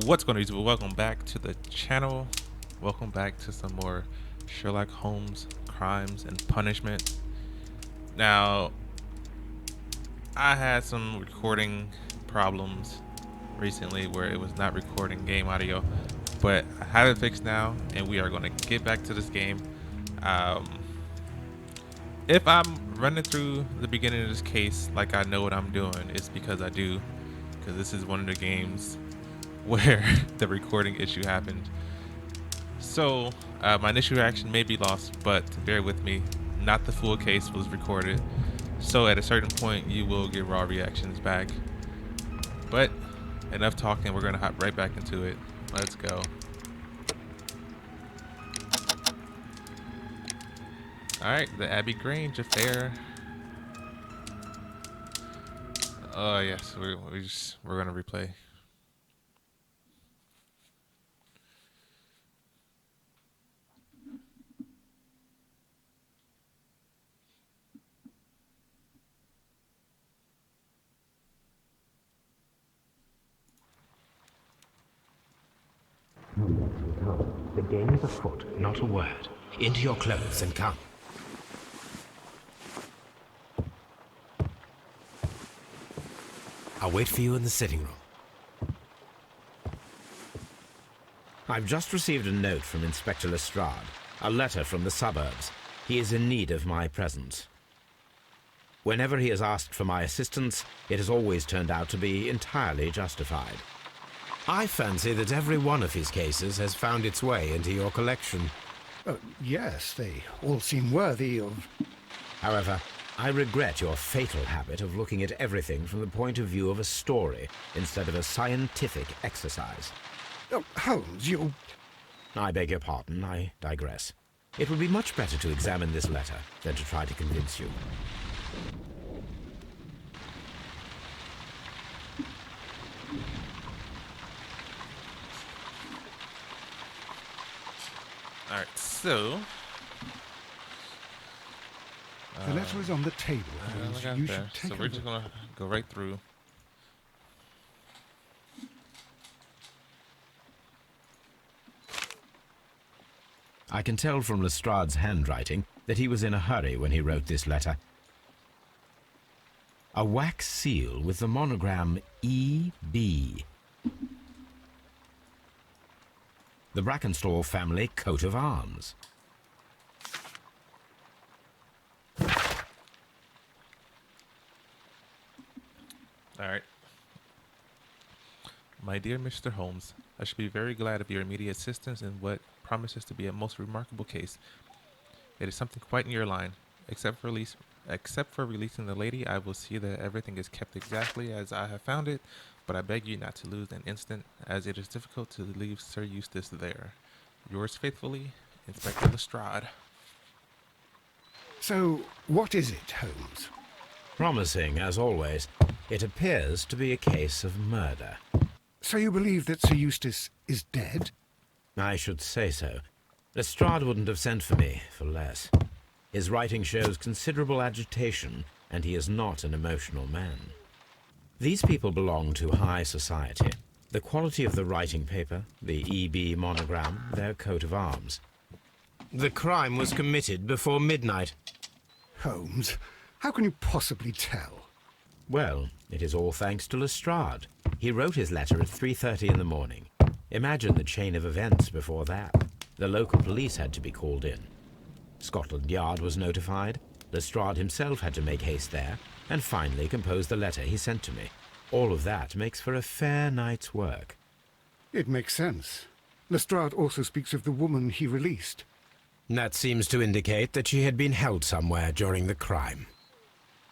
What's going on, YouTube? Welcome back to the channel. Welcome back to some more Sherlock Holmes crimes and punishment. Now, I had some recording problems recently where it was not recording game audio, but I have it fixed now, and we are going to get back to this game. If I'm running through the beginning of this case like I know what I'm doing, it's because I do, because this is one of the games where the recording issue happened. So my initial reaction may be lost, but bear with me, not the full case was recorded, so at a certain point you will get raw reactions back. But enough talking, we're gonna hop right back into it. Let's go. Alright, the Abbey Grange Affair. Oh yes, we're gonna replay. Come. The game is afoot, not a word. Into your clothes and come. I'll wait for you in the sitting room. I've just received a note from Inspector Lestrade, a letter from the suburbs. He is in need of my presence. Whenever he has asked for my assistance, it has always turned out to be entirely justified. I fancy that every one of his cases has found its way into your collection. Yes, they all seem worthy of... However, I regret your fatal habit of looking at everything from the point of view of a story instead of a scientific exercise. Oh, Holmes, you... I beg your pardon, I digress. It would be much better to examine this letter than to try to convince you. Alright, so... The letter is on the table, Holmes. You there. should take So a we're just look. gonna go right through. I can tell from Lestrade's handwriting that he was in a hurry when he wrote this letter. A wax seal with the monogram E.B. The Brackenstall family coat of arms. Alright. My dear Mr. Holmes, I should be very glad of your immediate assistance in what promises to be a most remarkable case. It is something quite in your line. Except for releasing the lady, I will see that everything is kept exactly as I have found it, but I beg you not to lose an instant, as it is difficult to leave Sir Eustace there. Yours faithfully, Inspector Lestrade. So, what is it, Holmes? Promising, as always. It appears to be a case of murder. So you believe that Sir Eustace is dead? I should say so. Lestrade wouldn't have sent for me for less. His writing shows considerable agitation, and he is not an emotional man. These people belong to high society. The quality of the writing paper, the E.B. monogram, their coat of arms. The crime was committed before midnight. Holmes, how can you possibly tell? Well, it is all thanks to Lestrade. He wrote his letter at 3:30 in the morning. Imagine the chain of events before that. The local police had to be called in. Scotland Yard was notified. Lestrade himself had to make haste there, and finally compose the letter he sent to me. All of that makes for a fair night's work. It makes sense. Lestrade also speaks of the woman he released. That seems to indicate that she had been held somewhere during the crime.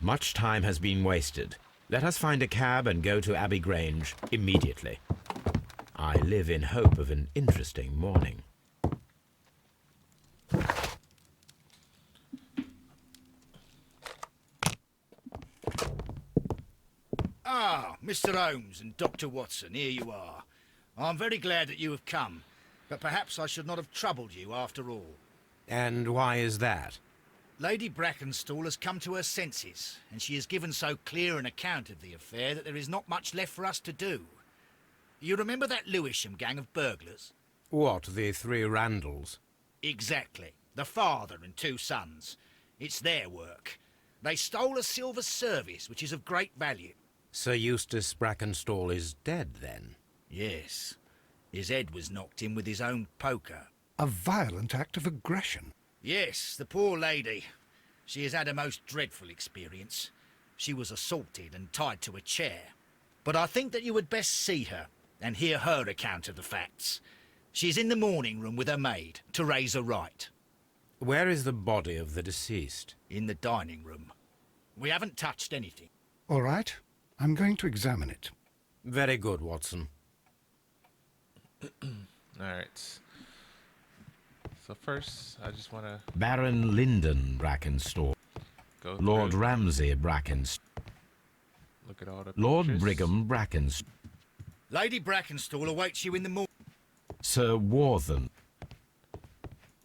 Much time has been wasted. Let us find a cab and go to Abbey Grange immediately. I live in hope of an interesting morning. Ah, Mr. Holmes and Dr. Watson, here you are. I'm very glad that you have come, but perhaps I should not have troubled you after all. And why is that? Lady Brackenstall has come to her senses, and she has given so clear an account of the affair that there is not much left for us to do. You remember that Lewisham gang of burglars? What, the three Randalls? Exactly. The father and two sons. It's their work. They stole a silver service, which is of great value. Sir Eustace Brackenstall is dead, then? Yes. His head was knocked in with his own poker. A violent act of aggression. Yes, the poor lady. She has had a most dreadful experience. She was assaulted and tied to a chair. But I think that you would best see her and hear her account of the facts. She's in the morning room with her maid, Teresa Wright. Where is the body of the deceased? In the dining room. We haven't touched anything. All right, I'm going to examine it. Very good, Watson. Alright. So first, I just want to Baron Lyndon Brackenstall. go Lord through, Ramsay Brackenstall. look at all the Lord pictures. Brigham Brackenstall. Lady Brackenstall awaits you in the morning. Sir Warthen.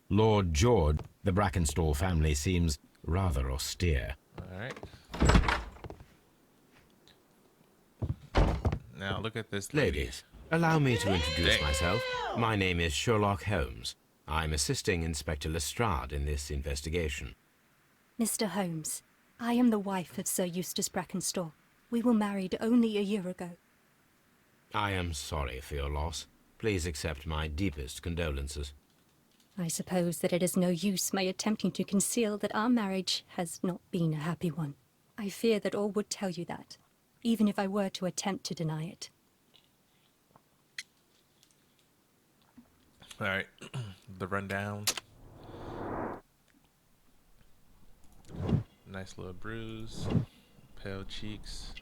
Lord George. The Brackenstall family seems rather austere. Alright. Now look at this lady. Ladies, allow me to introduce Dang. myself. My name is Sherlock Holmes. I'm assisting Inspector Lestrade in this investigation. Mr. Holmes, I am the wife of Sir Eustace Brackenstall. We were married only a year ago. I am sorry for your loss. Please accept my deepest condolences. I suppose that it is no use my attempting to conceal that our marriage has not been a happy one. I fear that all would tell you that, even if I were to attempt to deny it. Alright. The rundown. Nice little bruise. Pale cheeks.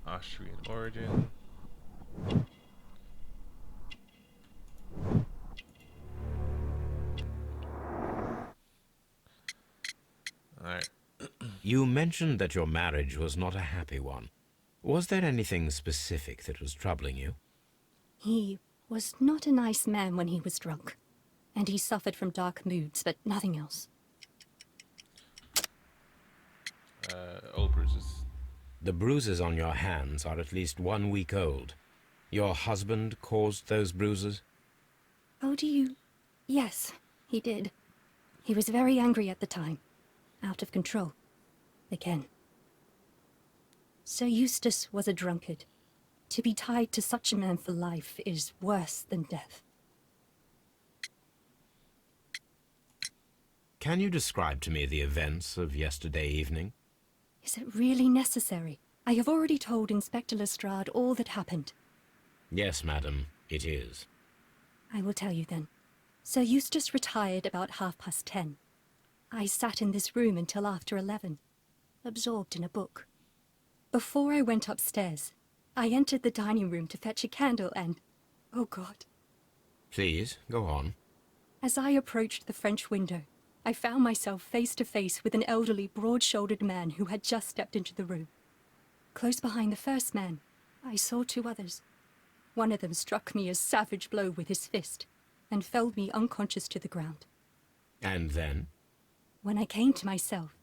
Austrian origin. Alright. You mentioned that your marriage was not a happy one. Was there anything specific that was troubling you? He was not a nice man when he was drunk, and he suffered from dark moods, but nothing else. Old bruises. The bruises on your hands are at least 1 week old. Your husband caused those bruises? Oh, do you? Yes, he did. He was very angry at the time. Out of control. Again. Sir Eustace was a drunkard. To be tied to such a man for life is worse than death. Can you describe to me the events of yesterday evening? Is it really necessary? I have already told Inspector Lestrade all that happened. Yes, madam, it is. I will tell you then. Sir Eustace retired about 10:30. I sat in this room until after 11, absorbed in a book. Before I went upstairs, I entered the dining room to fetch a candle and... oh God. Please, go on. As I approached the French window, I found myself face to face with an elderly, broad-shouldered man who had just stepped into the room. Close behind the first man, I saw two others. One of them struck me a savage blow with his fist and felled me unconscious to the ground. And then? When I came to myself,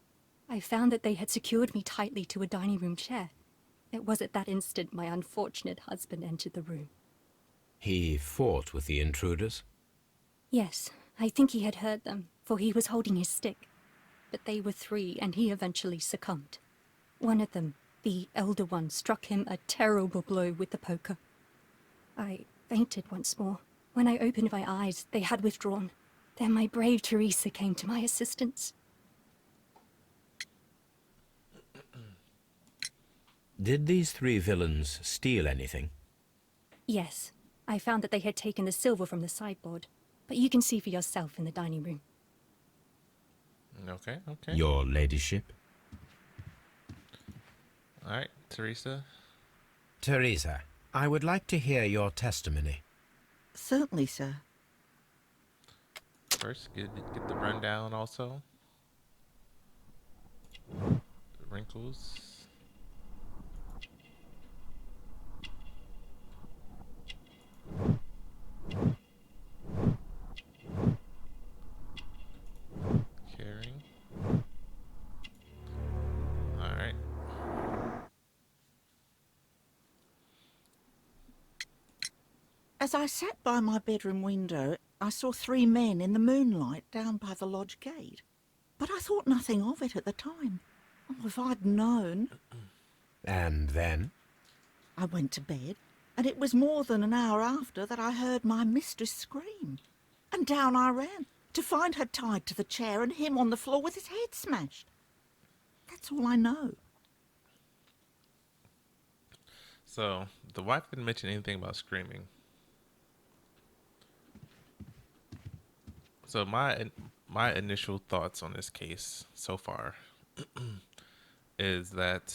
I found that they had secured me tightly to a dining room chair. It was at that instant my unfortunate husband entered the room. He fought with the intruders? Yes, I think he had heard them, for he was holding his stick. But they were three, and he eventually succumbed. One of them, the elder one, struck him a terrible blow with the poker. I fainted once more. When I opened my eyes, they had withdrawn. Then my brave Teresa came to my assistance. Did these three villains steal anything? Yes, I found that they had taken the silver from the sideboard, but you can see for yourself in the dining room. Okay, okay. Your ladyship? Alright, Teresa. Teresa, I would like to hear your testimony. Certainly, sir. First, get the rundown also. Wrinkles. Caring. As I sat by my bedroom window, I saw 3 men in the moonlight down by the lodge gate. But I thought nothing of it at the time. Oh, if I'd known. And then? I went to bed, and it was more than an hour after that I heard my mistress scream. And down I ran, to find her tied to the chair and him on the floor with his head smashed. That's all I know. So the wife didn't mention anything about screaming. So my initial thoughts on this case so far is that.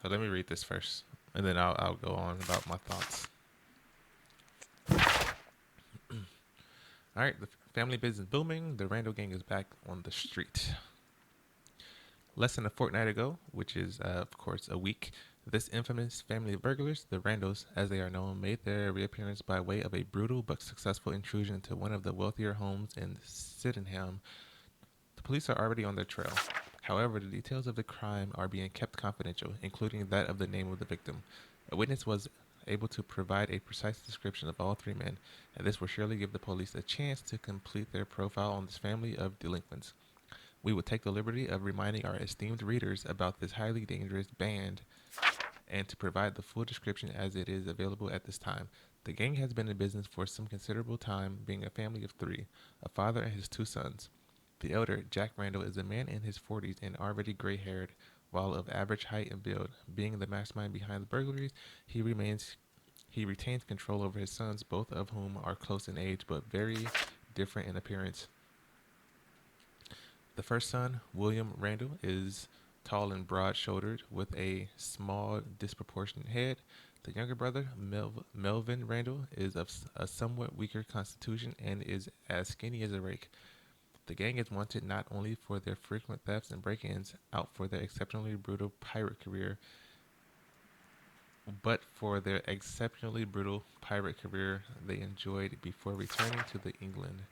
So let me read this first, and then I'll go on about my thoughts. All right, the family business booming. The Randall gang is back on the street. Less than a fortnight ago, which is, of course, a week, this infamous family of burglars, the Randalls, as they are known, made their reappearance by way of a brutal but successful intrusion into one of the wealthier homes in Sydenham. The police are already on their trail. However, the details of the crime are being kept confidential, including that of the name of the victim. A witness was able to provide a precise description of all 3 men, and this will surely give the police a chance to complete their profile on this family of delinquents. We will take the liberty of reminding our esteemed readers about this highly dangerous band and to provide the full description as it is available at this time. The gang has been in business for some considerable time, being a family of 3, a father and his 2 sons. The elder, Jack Randall, is a man in his 40s and already gray-haired, while of average height and build. Being the mastermind behind the burglaries, he retains control over his sons, both of whom are close in age but very different in appearance. The first son, William Randall, is tall and broad-shouldered with a small, disproportionate head. The younger brother, Melvin Randall, is of a somewhat weaker constitution and is as skinny as a rake. The gang is wanted not only for their frequent thefts and break-ins out for their exceptionally brutal pirate career, but for their exceptionally brutal pirate career they enjoyed before returning to the England.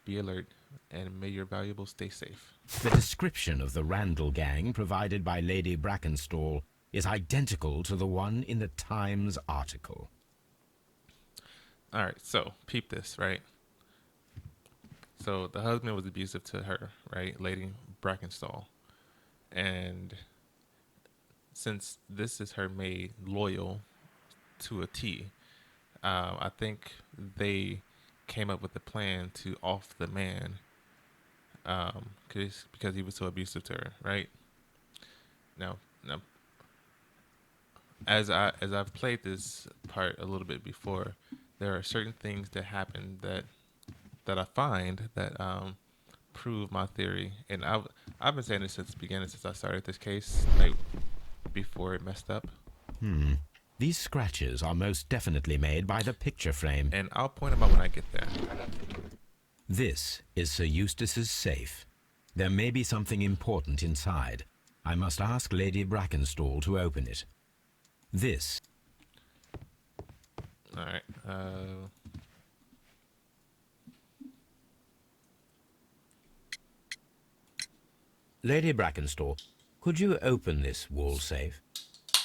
Be alert, and may your valuables stay safe. The description of the Randall gang provided by Lady Brackenstall is identical to the one in the Times article. All right, so peep this, right? So the husband was abusive to her, right, Lady Brackenstall, and since this is her maid, loyal to a T, I think they came up with a plan to off the man, because he was so abusive to her, right? Now, as I've played this part a little bit before, there are certain things that happen that I find that prove my theory, and I've been saying this since the beginning, since I started this case, like before it messed up. These scratches are most definitely made by the picture frame. And I'll point them out when I get there. This is Sir Eustace's safe. There may be something important inside. I must ask Lady Brackenstall to open it. This. All right. Lady Brackenstall, could you open this wall safe?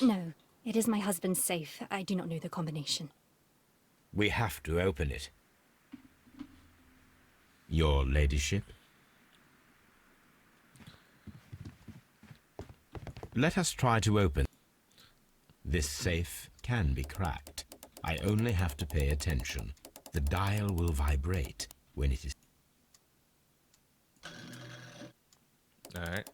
No, it is my husband's safe. I do not know the combination. We have to open it. Your ladyship? Let us try to open. This safe can be cracked. I only have to pay attention. The dial will vibrate when it is... All right.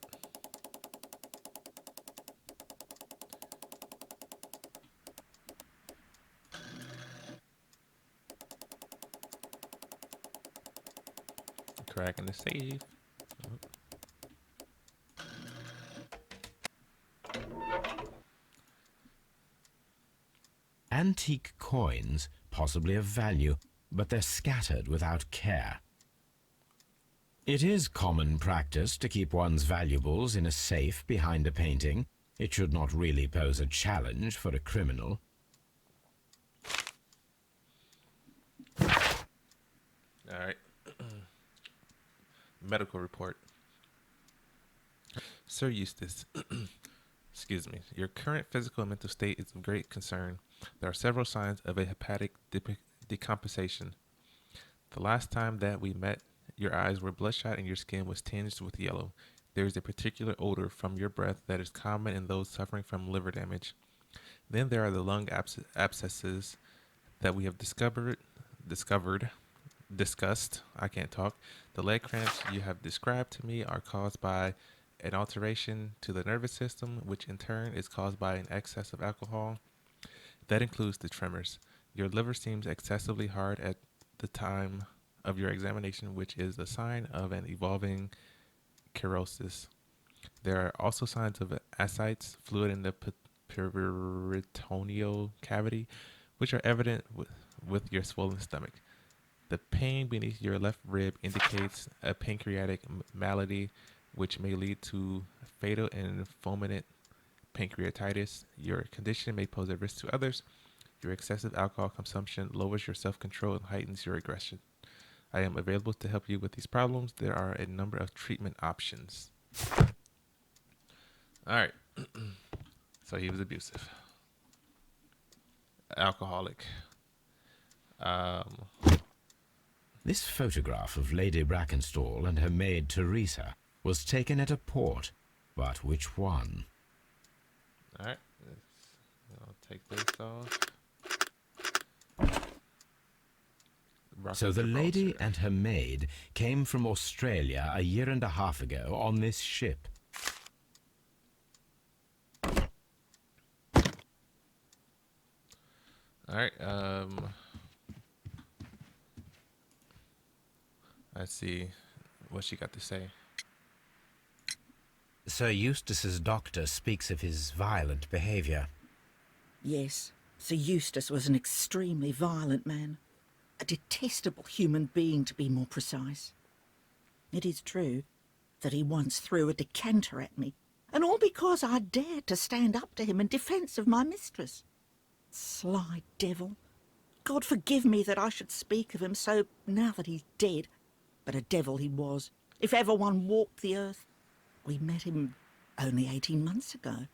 Cracking the safe. Antique coins, possibly of value, but they're scattered without care. It is common practice to keep one's valuables in a safe behind a painting. It should not really pose a challenge for a criminal. All right. Medical report. Sir Eustace. excuse me, your current physical and mental state is of great concern. There are several signs of a hepatic decompensation. The last time that we met, your eyes were bloodshot and your skin was tinged with yellow. There is a particular odor from your breath that is common in those suffering from liver damage. Then there are the lung abscesses that we have discussed. I can't talk. The leg cramps you have described to me are caused by an alteration to the nervous system, which in turn is caused by an excess of alcohol. That includes the tremors. Your liver seems excessively hard at the time of your examination, which is a sign of an evolving cirrhosis. There are also signs of ascites, fluid in the peritoneal cavity, which are evident with your swollen stomach. The pain beneath your left rib indicates a pancreatic malady, which may lead to fatal and fulminant pancreatitis. Your condition may pose a risk to others. Your excessive alcohol consumption lowers your self-control and heightens your aggression. I am available to help you with these problems. There are a number of treatment options. All right. So he was abusive, alcoholic. This photograph of Lady Brackenstall and her maid Teresa was taken at a port, but which one? All right. I'll take this off. So the lady and her maid came from Australia a year and a half ago on this ship. All right. Let's see what she got to say. Sir Eustace's doctor speaks of his violent behaviour. Yes, Sir Eustace was an extremely violent man. A detestable human being, to be more precise. It is true that he once threw a decanter at me, and all because I dared to stand up to him in defence of my mistress. Sly devil. God forgive me that I should speak of him so now that he's dead, but a devil he was, if ever one walked the earth. We met him only 18 months ago.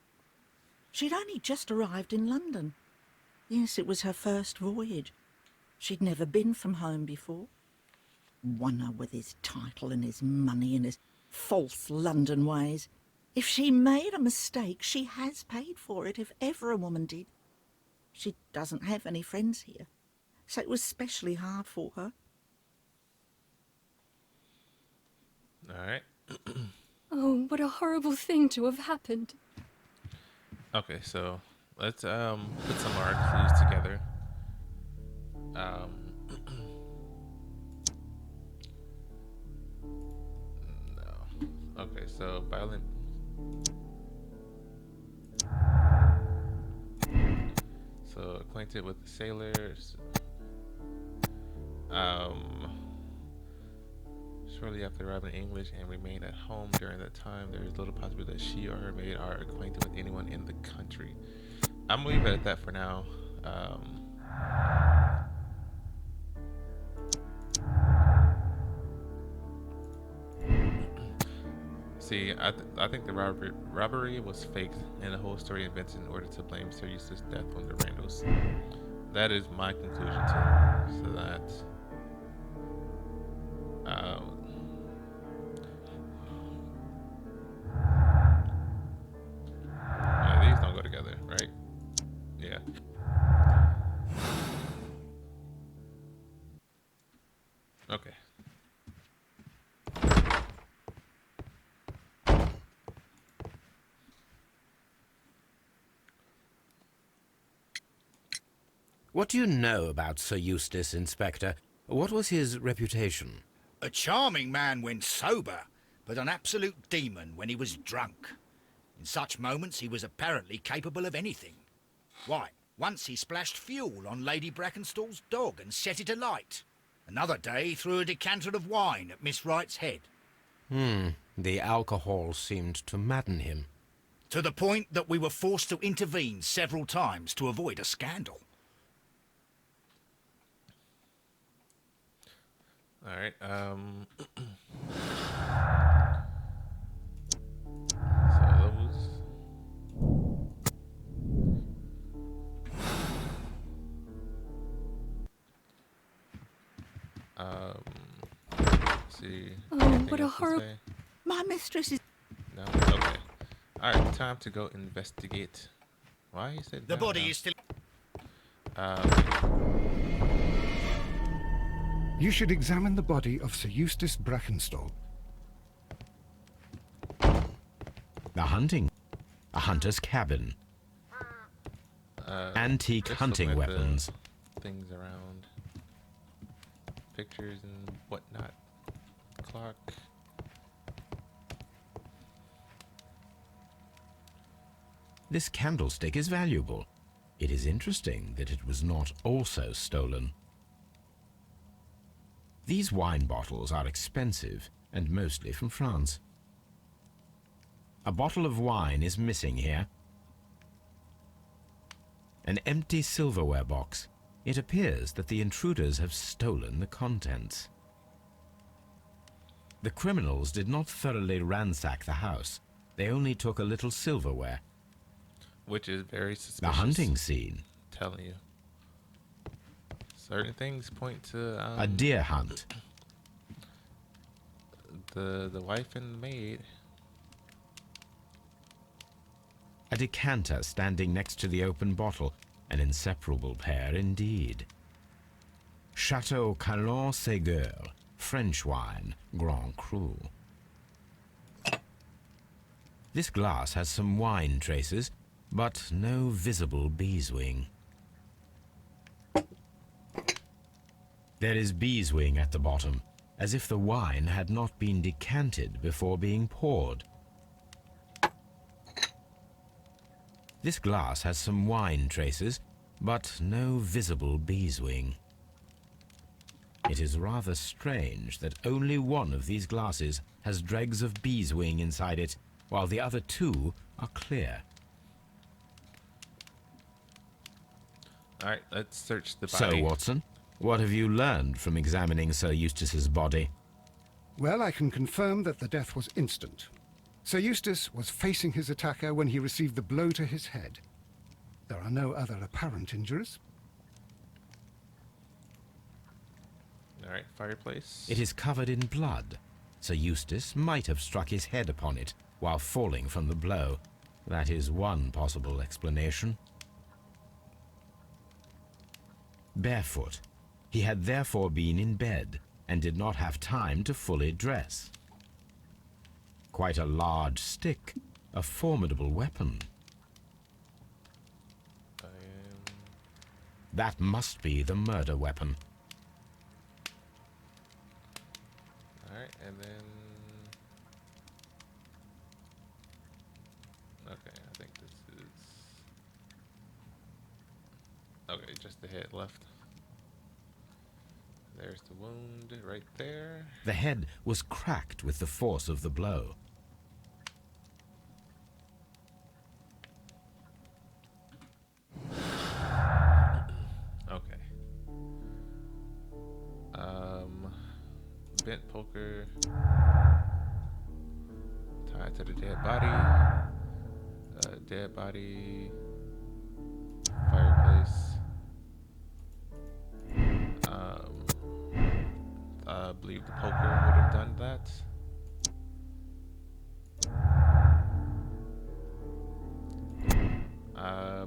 She'd only just arrived in London. Yes, it was her first voyage. She'd never been from home before. Wonder with his title and his money and his false London ways. If she made a mistake, she has paid for it, if ever a woman did. She doesn't have any friends here, so it was especially hard for her. All right. Oh, what a horrible thing to have happened. Okay, so let's put some more clues together. No. Okay, so violent. So acquainted with the sailors. Shortly after arriving in English and remained at home during that time, there is little possibility that she or her maid are acquainted with anyone in the country. I'm gonna leave it at that for now. See, I think the robbery was faked and the whole story invented in order to blame Sir Eustace's death on the Randalls. That is my conclusion to that. Yeah, these don't go together, right? Yeah. Okay. What do you know about Sir Eustace, Inspector? What was his reputation? A charming man when sober, but an absolute demon when he was drunk. In such moments he was apparently capable of anything. Why, once he splashed fuel on Lady Brackenstall's dog and set it alight. Another day threw a decanter of wine at Miss Wright's head. The alcohol seemed to madden him. To the point that we were forced to intervene several times to avoid a scandal. All right. So those see. Oh, Anything what a else to horrible... say? My mistress is... No? Okay. Alright, time to go investigate. Why you said The no, body no? is still... You should examine the body of Sir Eustace Brackenstall. A hunter's cabin. Antique Just hunting looking at the weapons. things around. Pictures and whatnot. Clock. This candlestick is valuable. It is interesting that it was not also stolen. These wine bottles are expensive and mostly from France. A bottle of wine is missing here. An empty silverware box. It appears that the intruders have stolen the contents. The criminals did not thoroughly ransack the house. They only took a little silverware. Which is very suspicious. The hunting scene. Telling you. Certain things point to A deer hunt. the wife and the maid. A decanter standing next to the open bottle. An inseparable pair indeed. Chateau Calon-Ségur, French wine, Grand Cru. This glass has some wine traces, but no visible beeswing. There is beeswing at the bottom, as if the wine had not been decanted before being poured. This glass has some wine traces, but no visible beeswing. It is rather strange that only one of these glasses has dregs of beeswing inside it, while the other two are clear. Alright, let's search the body. So, Watson, what have you learned from examining Sir Eustace's body? Well, I can confirm that the death was instant. Sir Eustace was facing his attacker when he received the blow to his head. There are no other apparent injuries. Alright, fireplace. It is covered in blood. Sir Eustace might have struck his head upon it while falling from the blow. That is one possible explanation. Barefoot. He had therefore been in bed and did not have time to fully dress. Quite a large stick, a formidable weapon. That must be the murder weapon. Alright, and then... Okay, I think this is... Okay, just the head left. There's the wound right there. The head was cracked with the force of the blow. Okay. Bent poker tied to the dead body. Dead body. Fireplace. I believe the poker would have done that. I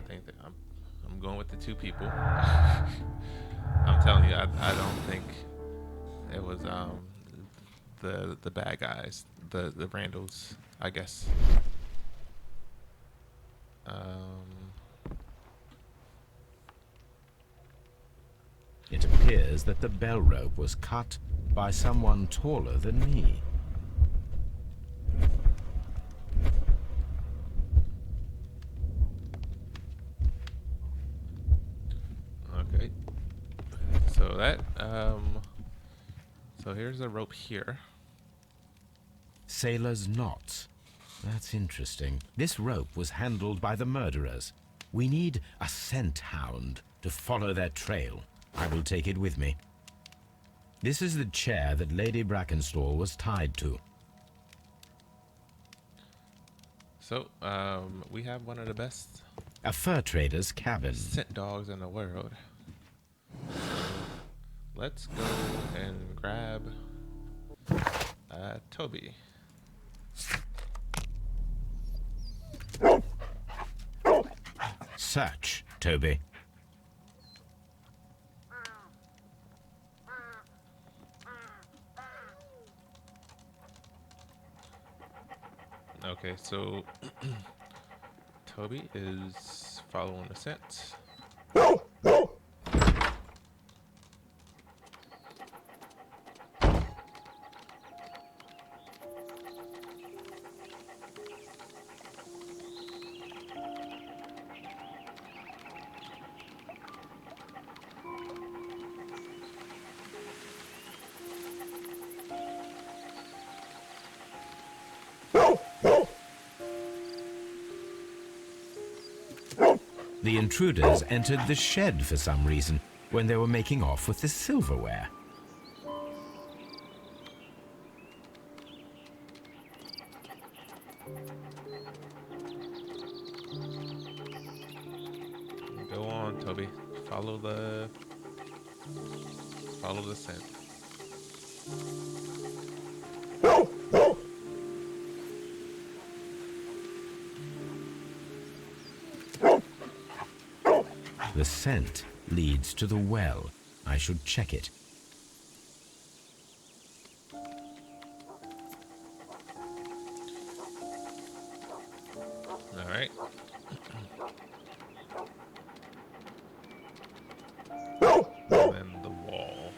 think that I'm going with the two people. I'm telling you, I don't think it was the bad guys, the Randalls, I guess. It appears that the bell rope was cut by someone taller than me. Okay. So that so here's a rope here. Sailor's knots. That's interesting. This rope was handled by the murderers. We need a scent hound to follow their trail. I will take it with me. This is the chair that Lady Brackenstall was tied to. So, we have one of the best A fur trader's cabin. scent dogs in the world. let's go and grab Toby. Search, Toby. Okay, so Toby is following the scent. The intruders entered the shed for some reason when they were making off with the silverware. Go on, Toby. Follow the scent. The scent leads to the well. I should check it. All right. And then the wall.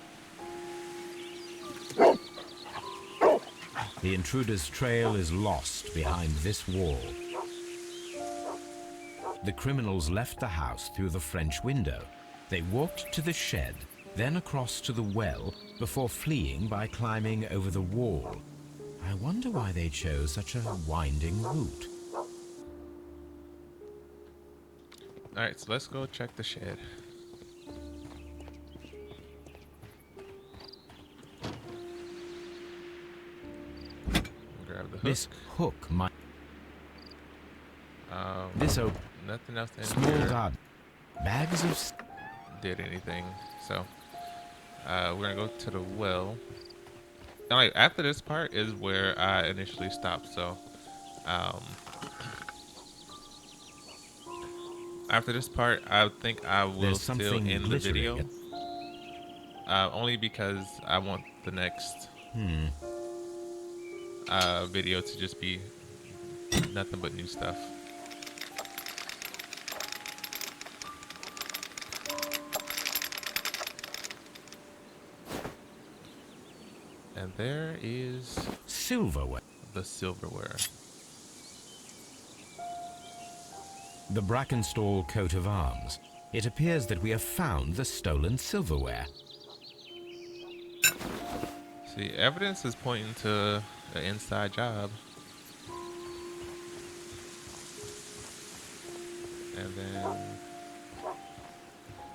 The intruder's trail is lost behind this wall. The criminals left the house through the French window. They walked to the shed, then across to the well, before fleeing by climbing over the wall. I wonder why they chose such a winding route. All right, so let's go check the shed. Grab the hook. This hook might... Um, This open... nothing else in Small here garden. Bags of... did anything. So we're gonna go to the well. And like after this part is where I initially stopped. So after this part, I think I will There's still something end the video. glittering. Only because I want the next video to just be nothing but new stuff. And there is Silverware. the silverware. The Brackenstall coat of arms. It appears that we have found the stolen silverware. See, evidence is pointing to an inside job. And then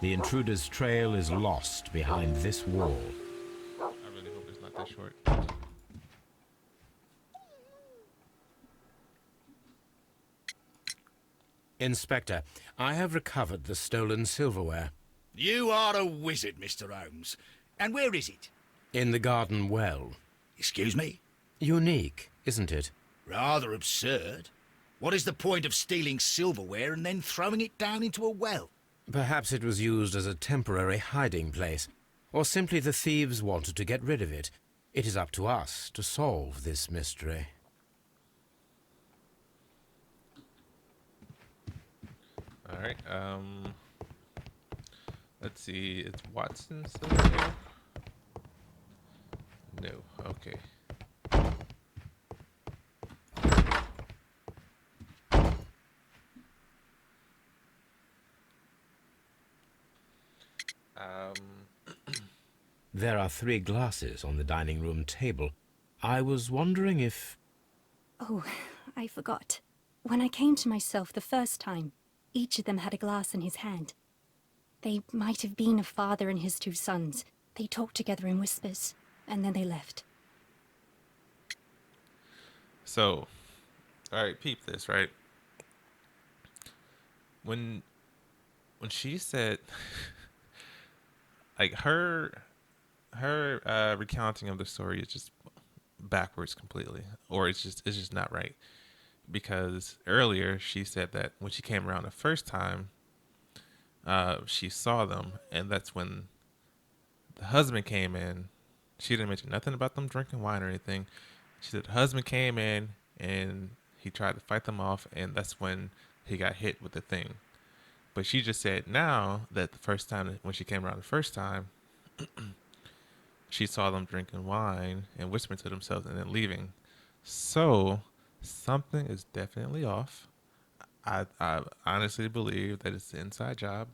The intruder's trail is lost behind this wall. I really hope it's not that short. Inspector, I have recovered the stolen silverware. You are a wizard, Mr. Holmes. And where is it? In the garden well. Excuse me? Unique, isn't it? Rather absurd. What is the point of stealing silverware and then throwing it down into a well? Perhaps it was used as a temporary hiding place. Or simply the thieves wanted to get rid of it. It is up to us to solve this mystery. All right. Let's see. It's Watson still here? No. Okay. There are 3 glasses on the dining room table. I was wondering if... Oh, I forgot. When I came to myself the first time, each of them had a glass in his hand. They might have been a father and his 2 sons. They talked together in whispers, and then they left. So, all right, peep this, right? When she said, like, her her recounting of the story is just backwards completely, or it's just not right. Because earlier she said that when she came around the first time, she saw them, and that's when the husband came in. She didn't mention nothing about them drinking wine or anything. She said the husband came in and he tried to fight them off, and that's when he got hit with the thing. But she just said now that the first time, when she came around the first time, she saw them drinking wine and whispering to themselves and then leaving. So something is definitely off. I honestly believe that it's the inside job,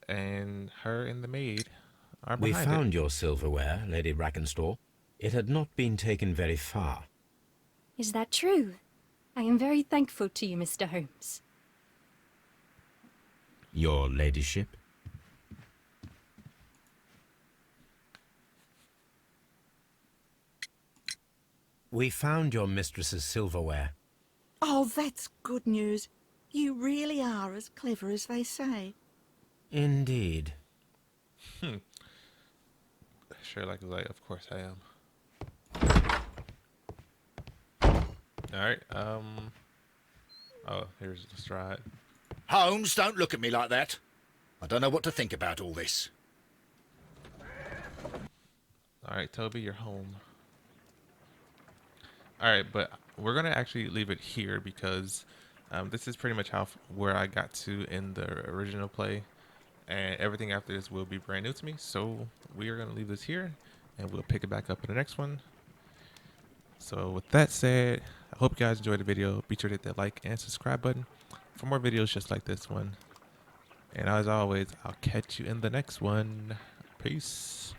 and her and the maid are We behind it. found your silverware, Lady Brackenstall. It had not been taken very far. Is that true? I am very thankful to you, Mr. Holmes. Your ladyship? We found your mistress's silverware. Oh, that's good news. You really are as clever as they say. Indeed. Sherlock is like, of course I am. All right. Oh, here's the stride. Holmes, don't look at me like that. I don't know what to think about all this. All right, Toby, you're home. All right, but we're gonna actually leave it here because this is pretty much where I got to in the original play, and everything after this will be brand new to me. So we are gonna leave this here, and we'll pick it back up in the next one. So with that said, I hope you guys enjoyed the video. Be sure to hit that like and subscribe button for more videos just like this one. And as always, I'll catch you in the next one. Peace.